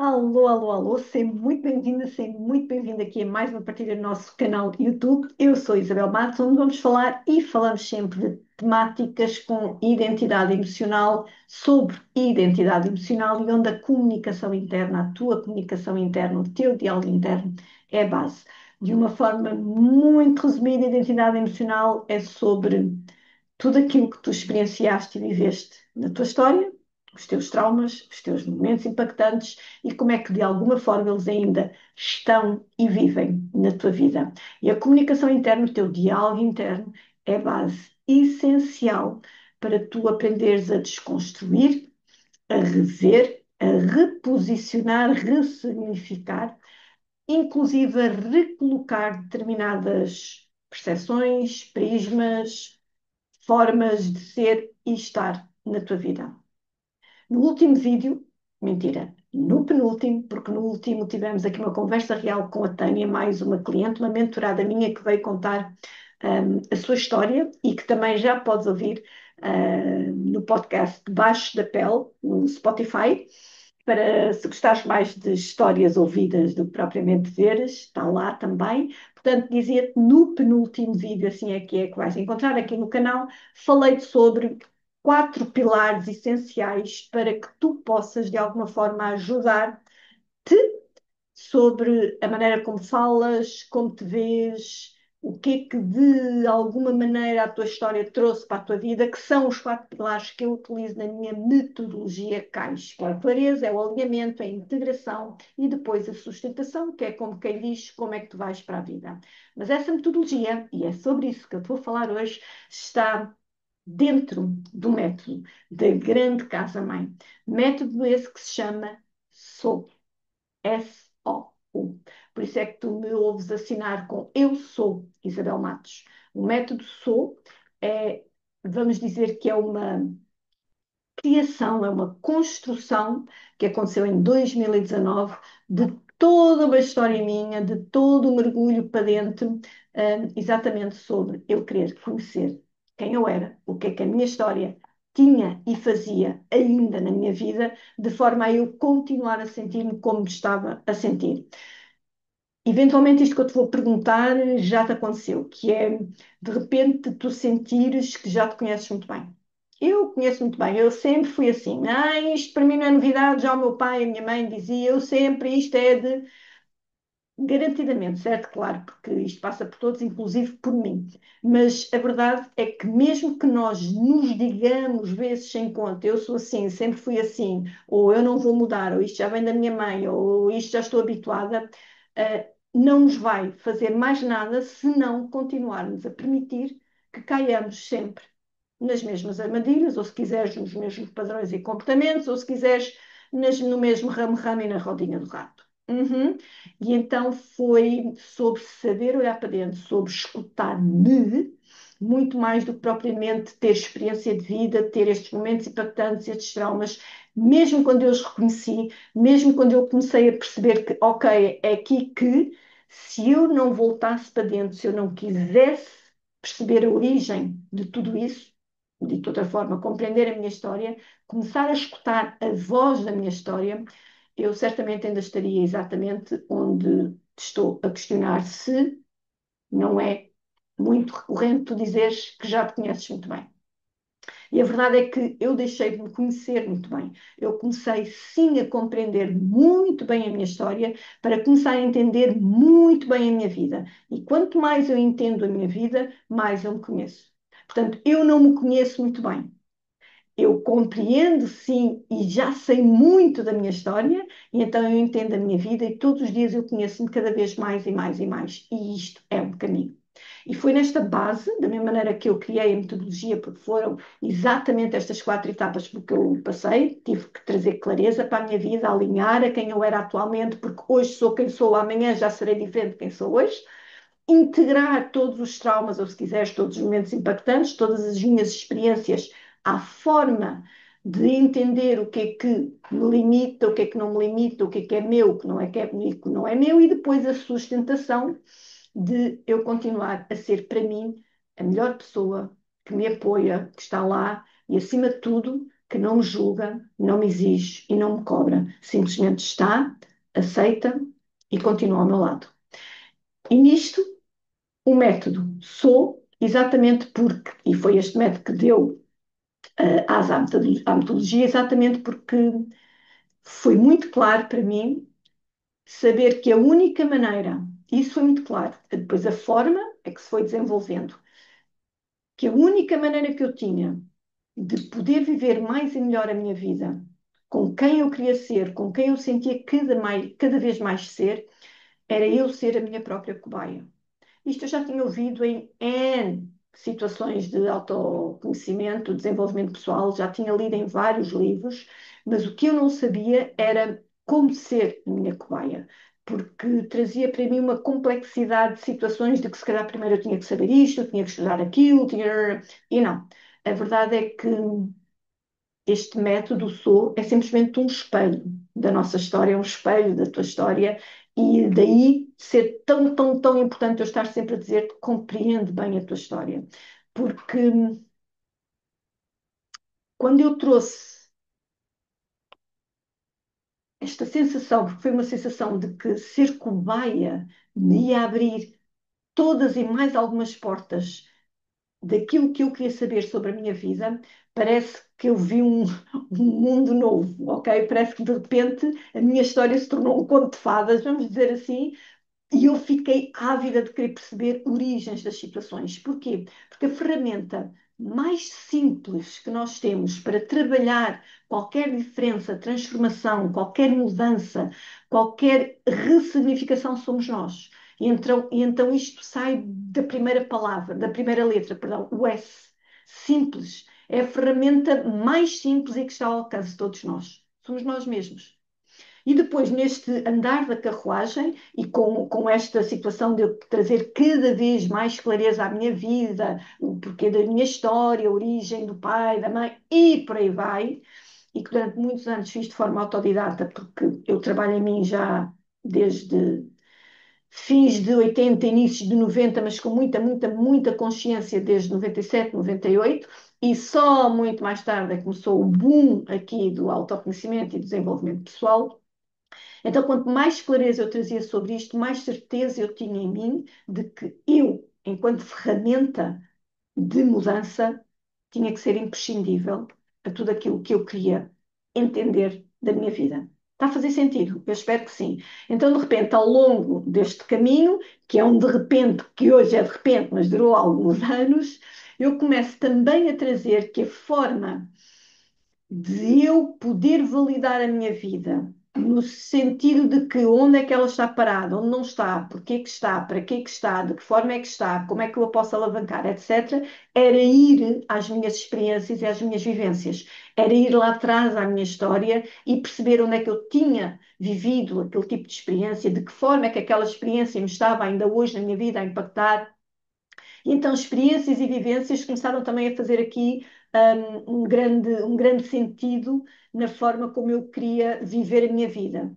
Alô, alô, alô, seja muito bem-vinda, seja muito bem-vindo aqui a mais uma partilha do nosso canal YouTube. Eu sou Isabel Matos, onde vamos falar e falamos sempre de temáticas com identidade emocional, sobre identidade emocional e onde a comunicação interna, a tua comunicação interna, o teu diálogo interno é a base. De uma forma muito resumida, identidade emocional é sobre tudo aquilo que tu experienciaste e viveste na tua história, os teus traumas, os teus momentos impactantes e como é que de alguma forma eles ainda estão e vivem na tua vida. E a comunicação interna, o teu diálogo interno, é a base essencial para tu aprenderes a desconstruir, a rever, a reposicionar, ressignificar, inclusive a recolocar determinadas percepções, prismas, formas de ser e estar na tua vida. No último vídeo, mentira, no penúltimo, porque no último tivemos aqui uma conversa real com a Tânia, mais uma cliente, uma mentorada minha que veio contar a sua história e que também já podes ouvir no podcast Debaixo da Pele, no Spotify. Para se gostares mais de histórias ouvidas do que propriamente veres, está lá também. Portanto, dizia-te no penúltimo vídeo, assim é que vais encontrar aqui no canal, falei sobre quatro pilares essenciais para que tu possas, de alguma forma, ajudar-te sobre a maneira como falas, como te vês, o que é que de alguma maneira a tua história trouxe para a tua vida, que são os quatro pilares que eu utilizo na minha metodologia CAIS, que é a clareza, é o alinhamento, é a integração e depois a sustentação, que é como quem diz como é que tu vais para a vida. Mas essa metodologia, e é sobre isso que eu te vou falar hoje, está dentro do método da grande casa-mãe. Método esse que se chama SOU. SOU. Por isso é que tu me ouves assinar com Eu sou Isabel Matos. O método SOU é, vamos dizer que é uma criação, é uma construção que aconteceu em 2019 de toda uma história minha, de todo o mergulho para dentro, exatamente sobre eu querer conhecer quem eu era, o que é que a minha história tinha e fazia ainda na minha vida, de forma a eu continuar a sentir-me como me estava a sentir. Eventualmente, isto que eu te vou perguntar já te aconteceu, que é de repente tu sentires que já te conheces muito bem. Eu conheço muito bem, eu sempre fui assim. Ah, isto para mim não é novidade, já o meu pai e a minha mãe diziam, eu sempre, isto é de garantidamente, certo? Claro, porque isto passa por todos, inclusive por mim. Mas a verdade é que mesmo que nós nos digamos vezes sem conta, eu sou assim, sempre fui assim, ou eu não vou mudar, ou isto já vem da minha mãe, ou isto já estou habituada, não nos vai fazer mais nada se não continuarmos a permitir que caiamos sempre nas mesmas armadilhas, ou se quiseres nos mesmos padrões e comportamentos, ou se quiseres no mesmo ramo-ramo e na rodinha do rato. Uhum. E então foi sobre saber olhar para dentro, sobre escutar-me, muito mais do que propriamente ter experiência de vida, ter estes momentos impactantes, estes traumas, mesmo quando eu os reconheci, mesmo quando eu comecei a perceber que, ok, é aqui que, se eu não voltasse para dentro, se eu não quisesse perceber a origem de tudo isso, de outra forma, compreender a minha história, começar a escutar a voz da minha história, eu certamente ainda estaria exatamente onde estou a questionar se não é muito recorrente tu dizeres que já te conheces muito bem. E a verdade é que eu deixei de me conhecer muito bem. Eu comecei sim a compreender muito bem a minha história para começar a entender muito bem a minha vida. E quanto mais eu entendo a minha vida, mais eu me conheço. Portanto, eu não me conheço muito bem. Eu compreendo sim e já sei muito da minha história, e então eu entendo a minha vida e todos os dias eu conheço-me cada vez mais e mais e mais. E isto é um caminho. E foi nesta base, da mesma maneira que eu criei a metodologia, porque foram exatamente estas quatro etapas porque eu passei, tive que trazer clareza para a minha vida, alinhar a quem eu era atualmente, porque hoje sou quem sou, amanhã já serei diferente de quem sou hoje, integrar todos os traumas, ou se quiseres, todos os momentos impactantes, todas as minhas experiências à forma de entender o que é que me limita, o que é que não me limita, o que é meu, o que não é que é comigo, o que não é meu, e depois a sustentação de eu continuar a ser para mim a melhor pessoa que me apoia, que está lá e acima de tudo que não me julga, não me exige e não me cobra. Simplesmente está, aceita e continua ao meu lado. E nisto, o método sou, exatamente porque, e foi este método que deu à metodologia, exatamente porque foi muito claro para mim saber que a única maneira, isso foi muito claro, depois a forma é que se foi desenvolvendo, que a única maneira que eu tinha de poder viver mais e melhor a minha vida, com quem eu queria ser, com quem eu sentia cada vez mais ser, era eu ser a minha própria cobaia. Isto eu já tinha ouvido em N situações de autoconhecimento, desenvolvimento pessoal, já tinha lido em vários livros, mas o que eu não sabia era como ser a minha cobaia, porque trazia para mim uma complexidade de situações de que se calhar primeiro eu tinha que saber isto, eu tinha que estudar aquilo, e não. A verdade é que este método sou é simplesmente um espelho da nossa história, é um espelho da tua história, e daí ser tão, tão, tão importante eu estar sempre a dizer que compreende bem a tua história. Porque quando eu trouxe esta sensação, porque foi uma sensação de que ser cobaia me ia abrir todas e mais algumas portas daquilo que eu queria saber sobre a minha vida, parece que eu vi um mundo novo, ok? Parece que de repente a minha história se tornou um conto de fadas, vamos dizer assim, e eu fiquei ávida de querer perceber origens das situações. Porquê? Porque a ferramenta mais simples que nós temos para trabalhar qualquer diferença, transformação, qualquer mudança, qualquer ressignificação somos nós. E então isto sai da primeira palavra, da primeira letra, perdão, o S. Simples. É a ferramenta mais simples e que está ao alcance de todos nós. Somos nós mesmos. E depois, neste andar da carruagem e com esta situação de eu trazer cada vez mais clareza à minha vida, o porquê da minha história, a origem do pai, da mãe e por aí vai, e que durante muitos anos fiz de forma autodidata, porque eu trabalho em mim já desde fins de 80, inícios de 90, mas com muita, muita, muita consciência desde 97, 98, e só muito mais tarde é que começou o boom aqui do autoconhecimento e desenvolvimento pessoal. Então, quanto mais clareza eu trazia sobre isto, mais certeza eu tinha em mim de que eu, enquanto ferramenta de mudança, tinha que ser imprescindível a tudo aquilo que eu queria entender da minha vida. Está a fazer sentido? Eu espero que sim. Então, de repente, ao longo deste caminho, que é um de repente, que hoje é de repente, mas durou alguns anos, eu começo também a trazer que a forma de eu poder validar a minha vida, no sentido de que onde é que ela está parada, onde não está, porquê que está, para que está, de que forma é que está, como é que eu a posso alavancar, etc., era ir às minhas experiências e às minhas vivências, era ir lá atrás à minha história e perceber onde é que eu tinha vivido aquele tipo de experiência, de que forma é que aquela experiência me estava ainda hoje na minha vida a impactar. E então experiências e vivências começaram também a fazer aqui um grande sentido na forma como eu queria viver a minha vida.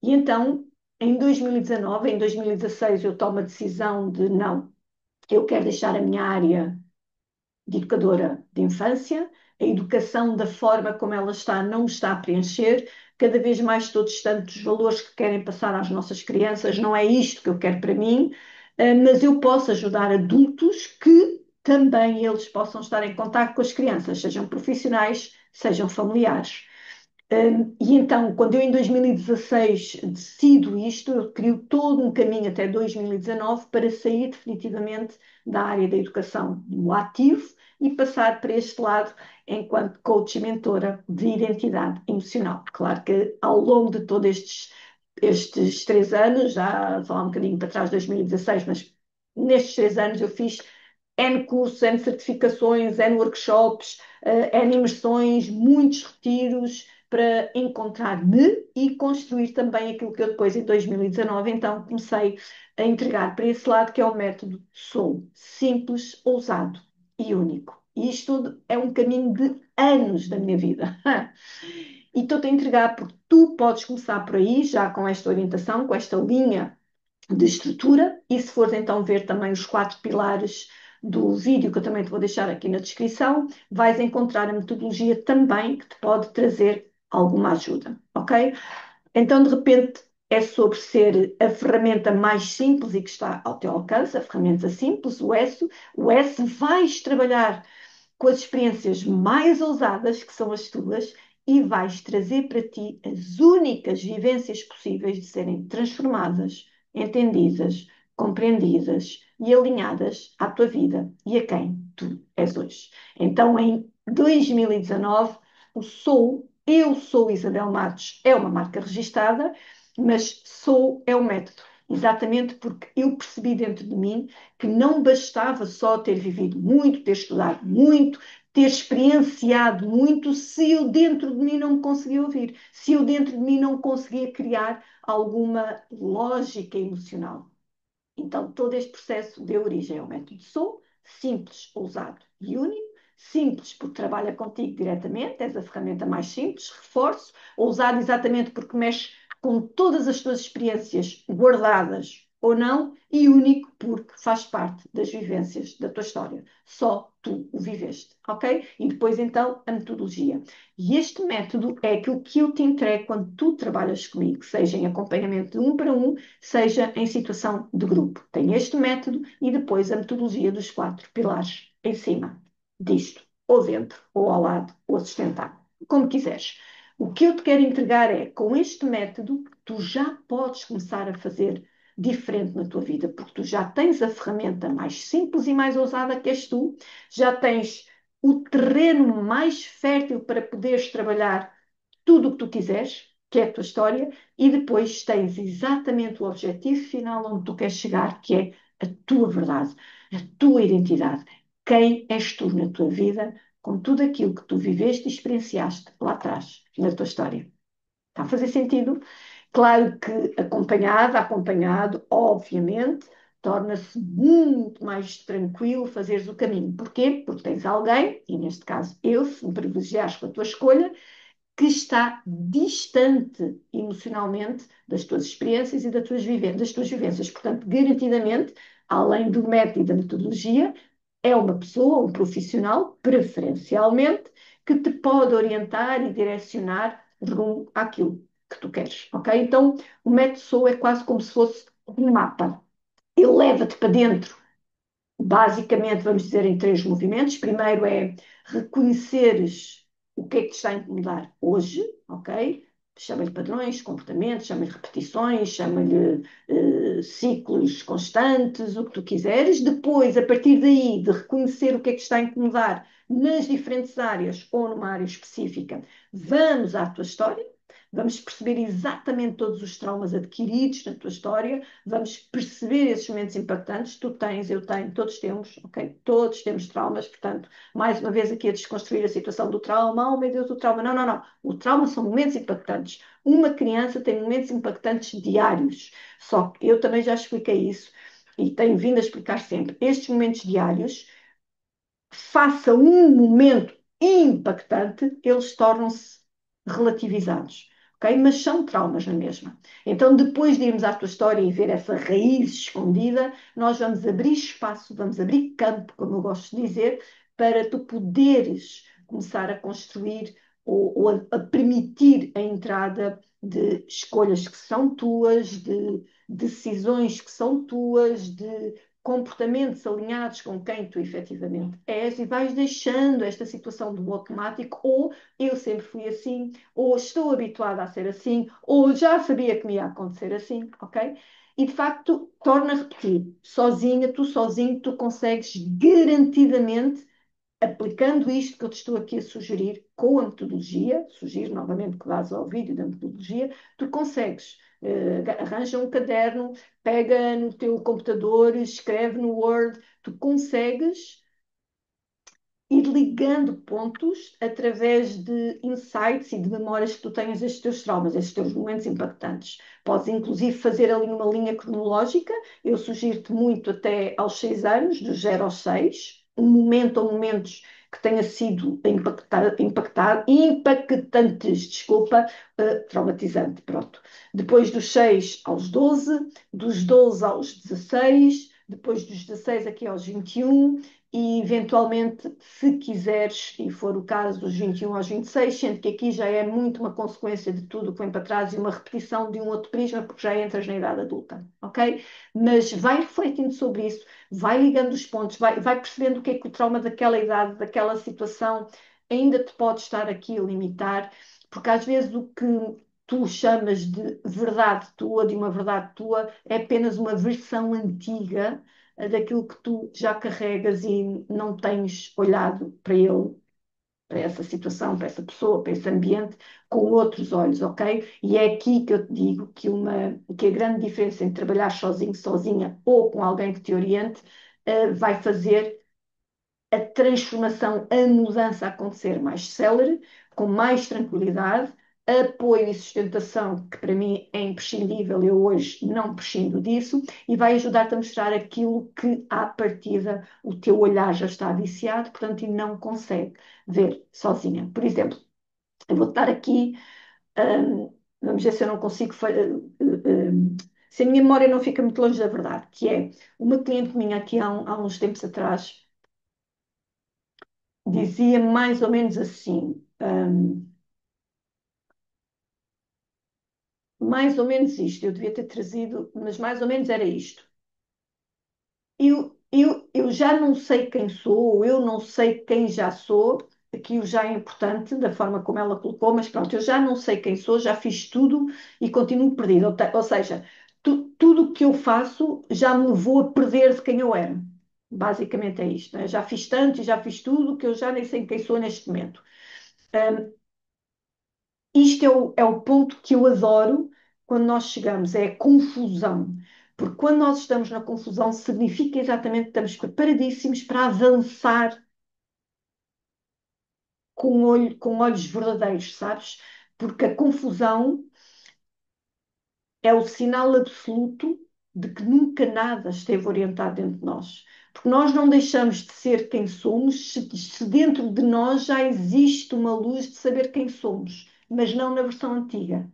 E então, em 2019, em 2016, eu tomo a decisão de não, eu quero deixar a minha área de educadora de infância, a educação da forma como ela está não me está a preencher, cada vez mais estou distante dos valores que querem passar às nossas crianças, não é isto que eu quero para mim, mas eu posso ajudar adultos que também eles possam estar em contato com as crianças, sejam profissionais, sejam familiares. E então, quando eu em 2016 decido isto, eu crio todo um caminho até 2019 para sair definitivamente da área da educação no ativo e passar para este lado enquanto coach e mentora de identidade emocional. Claro que ao longo de todos estes 3 anos, já falar um bocadinho para trás, 2016, mas nestes 3 anos eu fiz N cursos, N certificações, N workshops, N imersões, muitos retiros para encontrar-me e construir também aquilo que eu depois, em 2019, então comecei a entregar para esse lado, que é o método Sou. Simples, ousado e único. E isto tudo é um caminho de anos da minha vida. E estou-te a entregar porque tu podes começar por aí, já com esta orientação, com esta linha de estrutura, e se fores então ver também os 4 pilares do vídeo que eu também te vou deixar aqui na descrição, vais encontrar a metodologia também que te pode trazer alguma ajuda, ok? Então, de repente, é sobre ser a ferramenta mais simples e que está ao teu alcance, a ferramenta simples, o S. O S vais trabalhar com as experiências mais ousadas, que são as tuas, e vais trazer para ti as únicas vivências possíveis de serem transformadas, entendidas, compreendidas e alinhadas à tua vida e a quem tu és hoje. Então, em 2019, eu sou Isabel Matos, é uma marca registada, mas sou é o método. Exatamente porque eu percebi dentro de mim que não bastava só ter vivido muito, ter estudado muito, ter experienciado muito, se eu dentro de mim não me conseguia ouvir, se eu dentro de mim não conseguia criar alguma lógica emocional. Então, todo este processo deu origem ao método SOU, simples, ousado e único. Simples porque trabalha contigo diretamente, és a ferramenta mais simples, reforço. Ousado exatamente porque mexe com todas as tuas experiências guardadas ou não, e único porque faz parte das vivências da tua história. Só tu o viveste, ok? E depois então a metodologia. E este método é aquilo que eu te entrego quando tu trabalhas comigo, seja em acompanhamento de um para um, seja em situação de grupo. Tem este método e depois a metodologia dos 4 pilares em cima disto, ou dentro, ou ao lado, ou sustentar, como quiseres. O que eu te quero entregar é, com este método, tu já podes começar a fazer diferente na tua vida, porque tu já tens a ferramenta mais simples e mais ousada que és tu, já tens o terreno mais fértil para poderes trabalhar tudo o que tu quiseres, que é a tua história, e depois tens exatamente o objetivo final onde tu queres chegar, que é a tua verdade, a tua identidade. Quem és tu na tua vida, com tudo aquilo que tu viveste e experienciaste lá atrás, na tua história. Está a fazer sentido? Claro que acompanhado, obviamente, torna-se muito mais tranquilo fazeres o caminho. Porquê? Porque tens alguém, e neste caso eu, se me privilegiares com a tua escolha, que está distante emocionalmente das tuas experiências e das tuas vivências. Portanto, garantidamente, além do método e da metodologia, é uma pessoa, um profissional, preferencialmente, que te pode orientar e direcionar rumo àquilo que tu queres, ok? Então, o método SOU é quase como se fosse um mapa. Ele leva-te para dentro, basicamente, vamos dizer, em 3 movimentos. Primeiro é reconheceres o que é que te está a incomodar hoje, ok? Chama-lhe padrões, comportamentos, chama-lhe repetições, chama-lhe ciclos constantes, o que tu quiseres. Depois, a partir daí, de reconhecer o que é que te está a incomodar nas diferentes áreas ou numa área específica, vamos à tua história. Vamos perceber exatamente todos os traumas adquiridos na tua história, vamos perceber esses momentos impactantes. Tu tens, eu tenho, todos temos, ok? Todos temos traumas, portanto, mais uma vez aqui a desconstruir a situação do trauma. Oh, meu Deus, o trauma. Não, não, não. O trauma são momentos impactantes. Uma criança tem momentos impactantes diários. Só que eu também já expliquei isso e tenho vindo a explicar sempre. Estes momentos diários, faça um momento impactante, eles tornam-se relativizados, ok? Mas são traumas na mesma. Então, depois de irmos à tua história e ver essa raiz escondida, nós vamos abrir espaço, vamos abrir campo, como eu gosto de dizer, para tu poderes começar a construir ou a permitir a entrada de escolhas que são tuas, de decisões que são tuas, de comportamentos alinhados com quem tu efetivamente és e vais deixando esta situação do automático, ou eu sempre fui assim, ou estou habituada a ser assim, ou já sabia que me ia acontecer assim, ok? E de facto, torna a repetir, sozinha, tu sozinho, tu consegues garantidamente, aplicando isto que eu te estou aqui a sugerir com a metodologia, sugiro novamente que vás ao vídeo da metodologia, tu consegues, arranja um caderno, pega no teu computador, escreve no Word, tu consegues ir ligando pontos através de insights e de memórias que tu tenhas destes teus traumas, estes teus momentos impactantes. Podes, inclusive, fazer ali uma linha cronológica. Eu sugiro-te muito até aos 6 anos, dos 0 aos 6, um momento ou momentos que tenha sido impactantes, desculpa, traumatizante, pronto. Depois dos 6 aos 12, dos 12 aos 16, depois dos 16 aqui aos 21, e eventualmente, se quiseres, e for o caso dos 21 aos 26, sendo que aqui já é muito uma consequência de tudo o que vem para trás e uma repetição de um outro prisma, porque já entras na idade adulta, ok? Mas vai refletindo sobre isso, vai ligando os pontos, vai percebendo o que é que o trauma daquela idade, daquela situação, ainda te pode estar aqui a limitar, porque às vezes o que tu chamas de verdade tua, de uma verdade tua, é apenas uma versão antiga daquilo que tu já carregas e não tens olhado para ele, para essa situação, para essa pessoa, para esse ambiente, com outros olhos, ok? E é aqui que eu te digo que a grande diferença entre trabalhar sozinho, sozinha ou com alguém que te oriente, vai fazer a transformação, a mudança acontecer mais célere, com mais tranquilidade, apoio e sustentação, que para mim é imprescindível, eu hoje não prescindo disso, e vai ajudar-te a mostrar aquilo que, à partida, o teu olhar já está viciado, portanto, e não consegue ver sozinha. Por exemplo, eu vou dar aqui, vamos ver se eu não consigo. Se a minha memória não fica muito longe da verdade, que é uma cliente minha aqui há uns tempos atrás dizia mais ou menos assim, mais ou menos isto, eu devia ter trazido, mas mais ou menos era isto. Eu já não sei quem sou, eu não sei quem já sou, aqui o já é importante, da forma como ela colocou, mas pronto, eu já não sei quem sou, já fiz tudo e continuo perdido. Ou seja, tudo o que eu faço já me levou a perder de quem eu era. Basicamente é isto, né? Já fiz tanto e já fiz tudo que eu já nem sei quem sou neste momento. Hum, Isto é o ponto que eu adoro quando nós chegamos, é a confusão. Porque quando nós estamos na confusão, significa exatamente que estamos preparadíssimos para avançar com olhos verdadeiros, sabes? Porque a confusão é o sinal absoluto de que nunca nada esteve orientado dentro de nós. Porque nós não deixamos de ser quem somos se dentro de nós já existe uma luz de saber quem somos, mas não na versão antiga,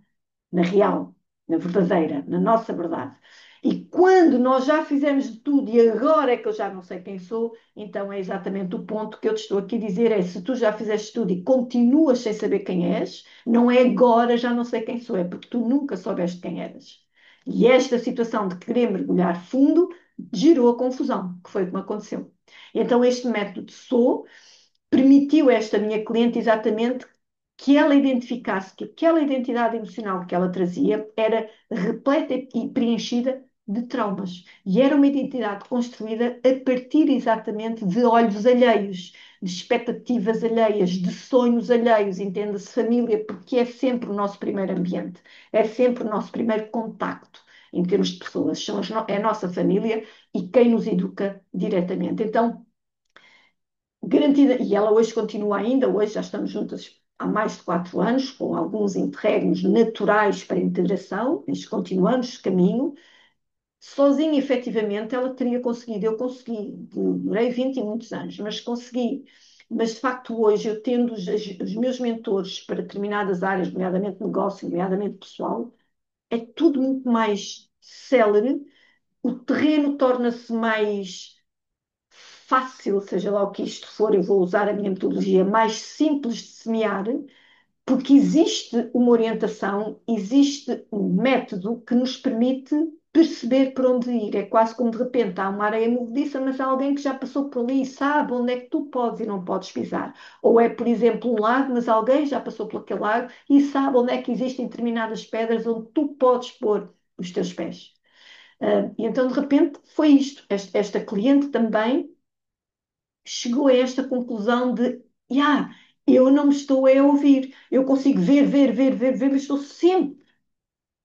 na real, na verdadeira, na nossa verdade. E quando nós já fizemos de tudo e agora é que eu já não sei quem sou, então é exatamente o ponto que eu te estou aqui a dizer: é se tu já fizeste tudo e continuas sem saber quem és, não é agora já não sei quem sou, é porque tu nunca soubeste quem eras. E esta situação de querer mergulhar fundo gerou a confusão, que foi o que me aconteceu. Então, este método de sou permitiu a esta minha cliente exatamente que ela identificasse que aquela identidade emocional que ela trazia era repleta e preenchida de traumas. E era uma identidade construída a partir exatamente de olhos alheios, de expectativas alheias, de sonhos alheios, entenda-se família, porque é sempre o nosso primeiro ambiente, é sempre o nosso primeiro contacto em termos de pessoas, é a nossa família e quem nos educa diretamente. Então, garantida, e ela hoje continua ainda, hoje já estamos juntas há mais de 4 anos, com alguns interregnos naturais para a integração, mas continuamos esse caminho. Sozinha, efetivamente, ela teria conseguido, eu consegui, demorei 20 e muitos anos, mas consegui. Mas, de facto, hoje, eu tendo os meus mentores para determinadas áreas, nomeadamente negócio, nomeadamente pessoal, é tudo muito mais célere, o terreno torna-se mais fácil, seja lá o que isto for, eu vou usar a minha metodologia mais simples de semear, porque existe uma orientação, existe um método que nos permite perceber por onde ir. É quase como de repente há uma areia movediça, mas há alguém que já passou por ali e sabe onde é que tu podes e não podes pisar. Ou é, por exemplo, um lago, mas alguém já passou por aquele lago e sabe onde é que existem determinadas pedras onde tu podes pôr os teus pés. E então, de repente, foi isto. Esta cliente também chegou a esta conclusão de, eu não me estou a ouvir, eu consigo ver, mas estou sempre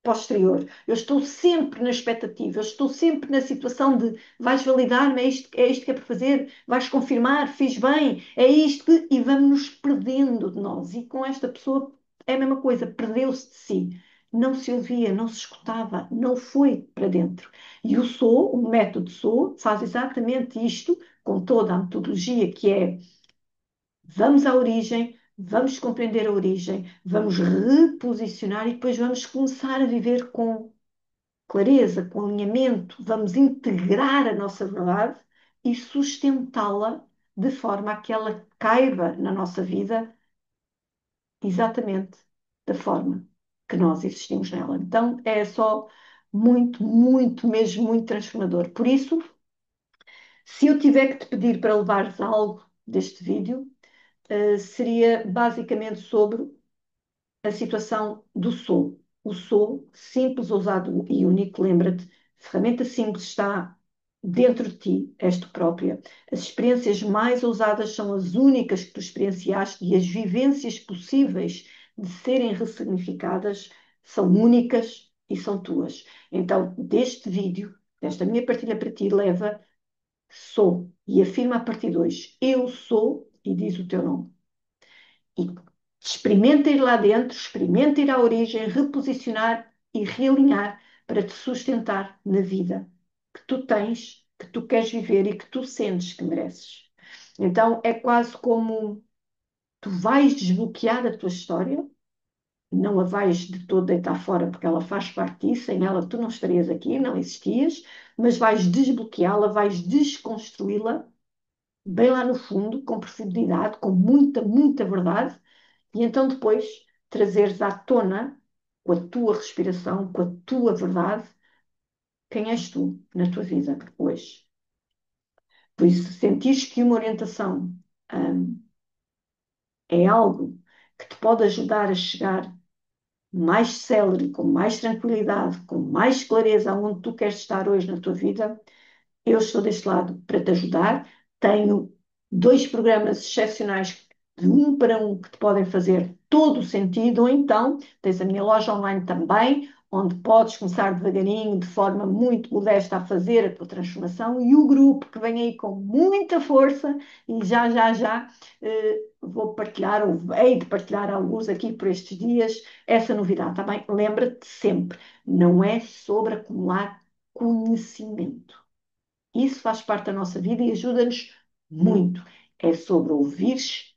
posterior, eu estou sempre na expectativa, eu estou sempre na situação de vais validar-me, é isto que é para fazer, vais confirmar, fiz bem, é isto que... E vamos nos perdendo de nós. E com esta pessoa é a mesma coisa, perdeu-se de si. Não se ouvia, não se escutava, não foi para dentro. E o método SOU, faz exatamente isto, com toda a metodologia que é: vamos à origem, vamos compreender a origem, vamos reposicionar e depois vamos começar a viver com. clareza, com alinhamento, vamos integrar a nossa verdade e sustentá-la de forma a que ela caiba na nossa vida exatamente da forma que nós existimos nela. Então é só muito, muito, mesmo muito transformador. Por isso, se eu tiver que te pedir para levares algo deste vídeo, seria basicamente sobre a situação do sou. O sou, simples, ousado e único, lembra-te, ferramenta simples está dentro de ti, és tu própria. As experiências mais ousadas são as únicas que tu experienciaste e as vivências possíveis de serem ressignificadas são únicas e são tuas. Então, deste vídeo, desta minha partilha para ti, leva sou e afirma a partir de hoje, eu sou e diz o teu nome. E experimenta ir lá dentro, experimenta ir à origem, reposicionar e realinhar para te sustentar na vida que tu tens, que tu queres viver e que tu sentes que mereces. Então é quase como tu vais desbloquear a tua história, não a vais de todo deitar fora porque ela faz parte de ti, sem ela tu não estarias aqui, não existias, mas vais desbloqueá-la, vais desconstruí-la bem lá no fundo, com profundidade, com muita, muita verdade, e então depois trazeres à tona, com a tua respiração, com a tua verdade, quem és tu na tua vida hoje. Por isso, se sentires que uma orientação hum, é algo que te pode ajudar a chegar mais célere, com mais tranquilidade, com mais clareza aonde tu queres estar hoje na tua vida, eu estou deste lado para te ajudar. Tenho dois programas excepcionais de um para um que te podem fazer todo o sentido, ou então tens a minha loja online também, onde podes começar devagarinho, de forma muito modesta, a fazer a tua transformação, e o grupo que vem aí com muita força, e já vou partilhar, ou hei de partilhar alguns aqui por estes dias, essa novidade, está bem? Lembra-te sempre, não é sobre acumular conhecimento. Isso faz parte da nossa vida e ajuda-nos muito. É sobre ouvires-te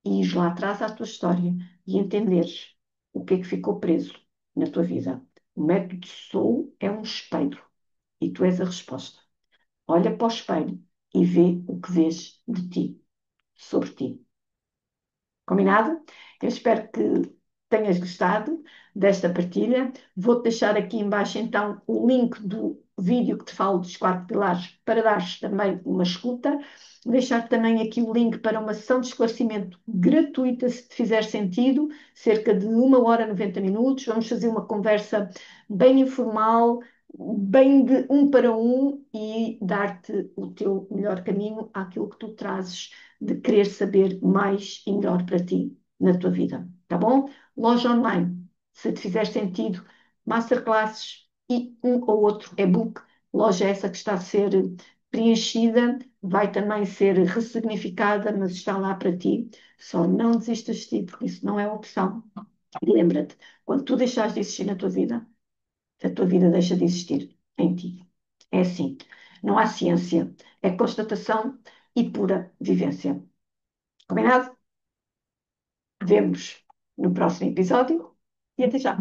e ires lá atrás à tua história e entenderes o que é que ficou preso na tua vida. O método Sou é um espelho e tu és a resposta. Olha para o espelho e vê o que vês de ti, sobre ti. Combinado? Eu espero que tenhas gostado desta partilha. Vou-te deixar aqui embaixo então o link do vídeo que te falo dos 4 pilares para dares também uma escuta. Deixar também aqui o link para uma sessão de esclarecimento gratuita, se te fizer sentido, cerca de 1 hora e 90 minutos. Vamos fazer uma conversa bem informal, bem de um para um e dar-te o teu melhor caminho àquilo que tu trazes de querer saber mais e melhor para ti na tua vida, tá bom? Loja online, se te fizer sentido, masterclasses e um ou outro e-book, loja essa que está a ser preenchida, vai também ser ressignificada, mas está lá para ti. Só não desistas de ti, porque isso não é opção. E lembra-te, quando tu deixares de existir na tua vida, a tua vida deixa de existir em ti. É assim. Não há ciência, é constatação e pura vivência. Combinado? Vemos no próximo episódio e até já.